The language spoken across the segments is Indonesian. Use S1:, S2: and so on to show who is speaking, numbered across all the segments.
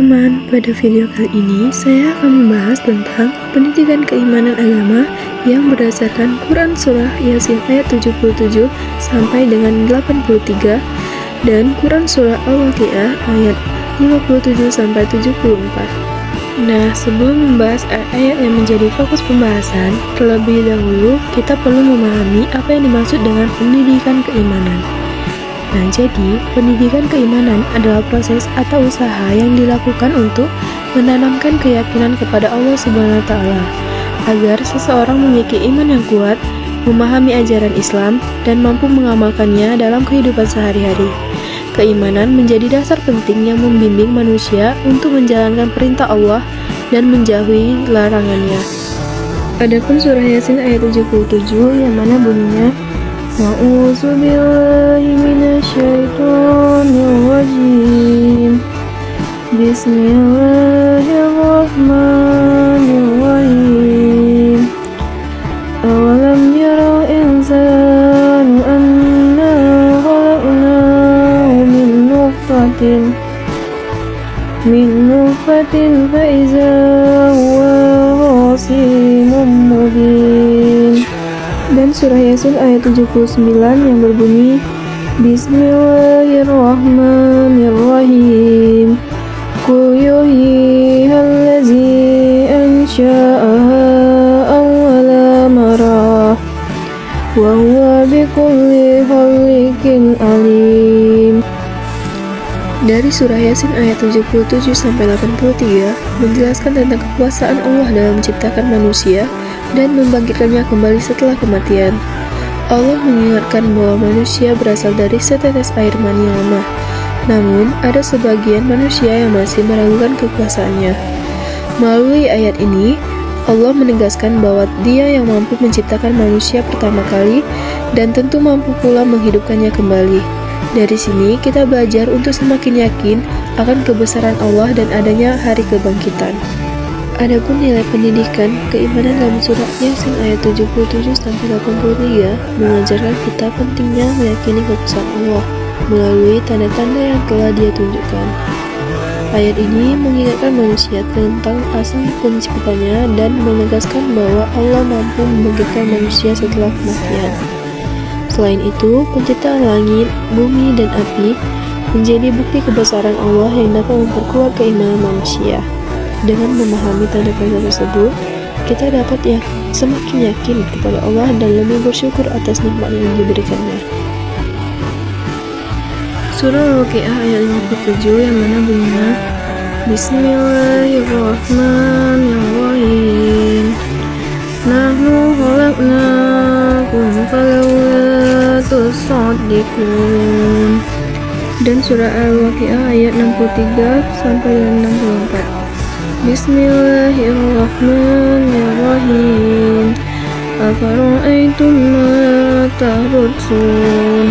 S1: teman-teman, pada video kali ini saya akan membahas tentang pendidikan keimanan agama yang berdasarkan Quran Surah Yasin ayat 77 sampai dengan 83 dan Quran Surah Al-Waqiah ayat 57 sampai 74. Nah, sebelum membahas ayat-ayat yang menjadi fokus pembahasan, terlebih dahulu kita perlu memahami apa yang dimaksud dengan pendidikan keimanan. Nah, jadi pendidikan keimanan adalah proses atau usaha yang dilakukan untuk menanamkan keyakinan kepada Allah Subhanahu wa Ta'ala, agar seseorang memiliki iman yang kuat, memahami ajaran Islam, dan mampu mengamalkannya dalam kehidupan sehari-hari. Keimanan menjadi dasar penting yang membimbing manusia untuk menjalankan perintah Allah dan menjauhi larangannya. Adapun surah Yasin ayat 77 yang mana bunyinya A'udzu billahi minasyaitonir rajim. Bismillahirrahmanirrahim. Awalam yarau insanu anna khalaqnahu min nutfatin fa iza huwa khasimun mubin. Dan surah Yasin ayat 79 yang berbunyi Bismillahirrahmanirrahim. Qul yuhyihal ladzi ansha'aha awwala marrah wa huwa bikulli khalqin alim. Dari surah Yasin ayat 77 sampai 83 menjelaskan tentang kekuasaan Allah dalam menciptakan manusia dan membangkitkannya kembali setelah kematian. Allah mengingatkan bahwa manusia berasal dari setetes air mani yang lemah. Namun, ada sebagian manusia yang masih meragukan kekuasaannya. Melalui ayat ini, Allah menegaskan bahwa Dia yang mampu menciptakan manusia pertama kali dan tentu mampu pula menghidupkannya kembali. Dari sini, kita belajar untuk semakin yakin akan kebesaran Allah dan adanya hari kebangkitan. Adapun nilai pendidikan keimanan dalam surah Yasin ayat 77 sampai 83 mengajarkan kita pentingnya meyakini kebesaran Allah melalui tanda-tanda yang telah Dia tunjukkan. Ayat ini mengingatkan manusia tentang asal penciptanya dan menegaskan bahwa Allah mampu membangkitkan manusia setelah kematian. Selain itu, penciptaan langit, bumi, dan api menjadi bukti kebesaran Allah yang dapat memperkuat keimanan manusia. Dengan memahami tanda-tanda tersebut, kita dapat semakin yakin kepada Allah dan lebih bersyukur atas nikmat yang diberikannya. Surah Al-Waqiah ayat 57 yang mana bunyinya Bismillahirrahmanirrahim. Nahnu khalaqnakum falawla tusaddiqun. Dan surah Al-Waqiah ayat 63 sampai dengan 64. Bismillahirrahmanirrahim. Afara'aytum ma tahrusun.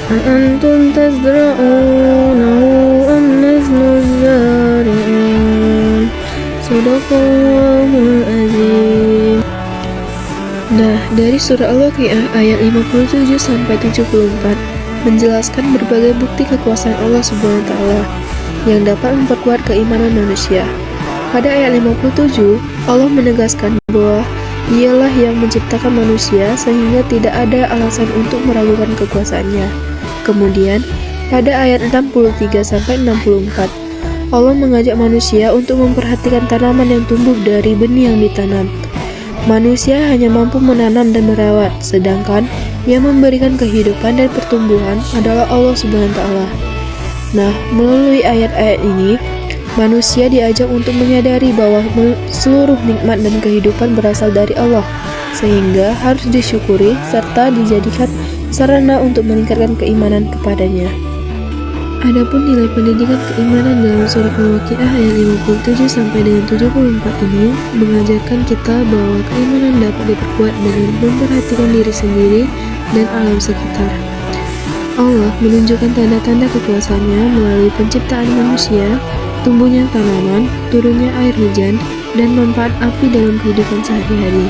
S1: Antum tazra'unahu am nahnu zari'un. Shadaqallahul azim. Nah, dari surah Al-Waqiah ayat 57 sampai 74 menjelaskan berbagai bukti kekuasaan Allah Subhanahu wa Ta'ala yang dapat memperkuat keimanan manusia. Pada ayat 57, Allah menegaskan bahwa Dialah yang menciptakan manusia sehingga tidak ada alasan untuk meragukan kekuasaannya. Kemudian, pada ayat 63-64, Allah mengajak manusia untuk memperhatikan tanaman yang tumbuh dari benih yang ditanam. Manusia hanya mampu menanam dan merawat, sedangkan yang memberikan kehidupan dan pertumbuhan adalah Allah Subhanahu wa Ta'ala. Nah, melalui ayat-ayat ini, manusia diajak untuk menyadari bahwa seluruh nikmat dan kehidupan berasal dari Allah, sehingga harus disyukuri serta dijadikan sarana untuk meningkatkan keimanan kepadanya. Adapun nilai pendidikan keimanan dalam surah Al-Waqiah ayat 57 sampai dengan 74 ini mengajarkan kita bahwa keimanan dapat diperkuat dengan memperhatikan diri sendiri dan alam sekitar. Allah menunjukkan tanda-tanda kekuasaannya melalui penciptaan manusia, tumbuhnya tanaman, turunnya air hujan, dan manfaat api dalam kehidupan sehari-hari.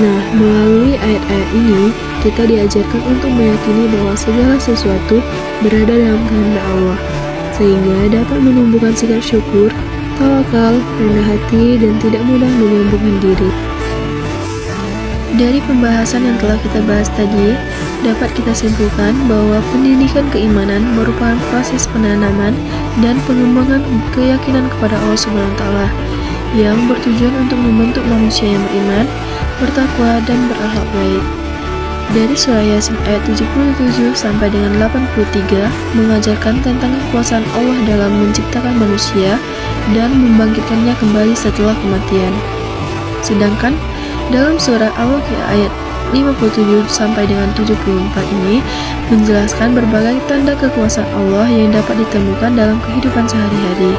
S1: Nah, melalui ayat-ayat ini, kita diajarkan untuk meyakini bahwa segala sesuatu berada dalam kehendak Allah. sehingga dapat menumbuhkan sikap syukur, tawakal, rendah hati, dan tidak mudah menyombongkan diri. Dari pembahasan yang telah kita bahas tadi, dapat kita simpulkan bahwa pendidikan keimanan merupakan proses penanaman dan pengembangan keyakinan kepada Allah SWT yang bertujuan untuk membentuk manusia yang beriman, bertakwa, dan berakhlak baik. Dari surah Yasin ayat 77 sampai dengan 83 mengajarkan tentang kekuasaan Allah dalam menciptakan manusia dan membangkitkannya kembali setelah kematian. Sedangkan dalam surah Al-Waqiah ayat 57 sampai dengan 74 ini menjelaskan berbagai tanda kekuasaan Allah yang dapat ditemukan dalam kehidupan sehari-hari.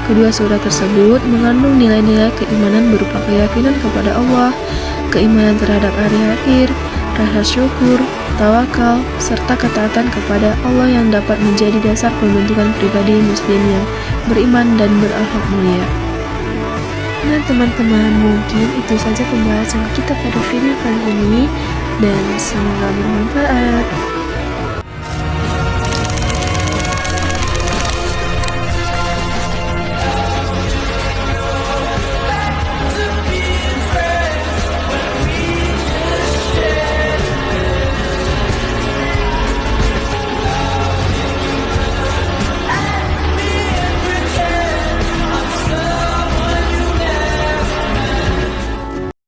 S1: Kedua surah tersebut mengandung nilai-nilai keimanan berupa keyakinan kepada Allah, keimanan terhadap hari akhir, rasa syukur, tawakal, serta ketaatan kepada Allah yang dapat menjadi dasar pembentukan pribadi muslim yang beriman dan berakhlak mulia. Nah teman-teman, mungkin itu saja pembahasan kita pada video kali ini dan semoga bermanfaat.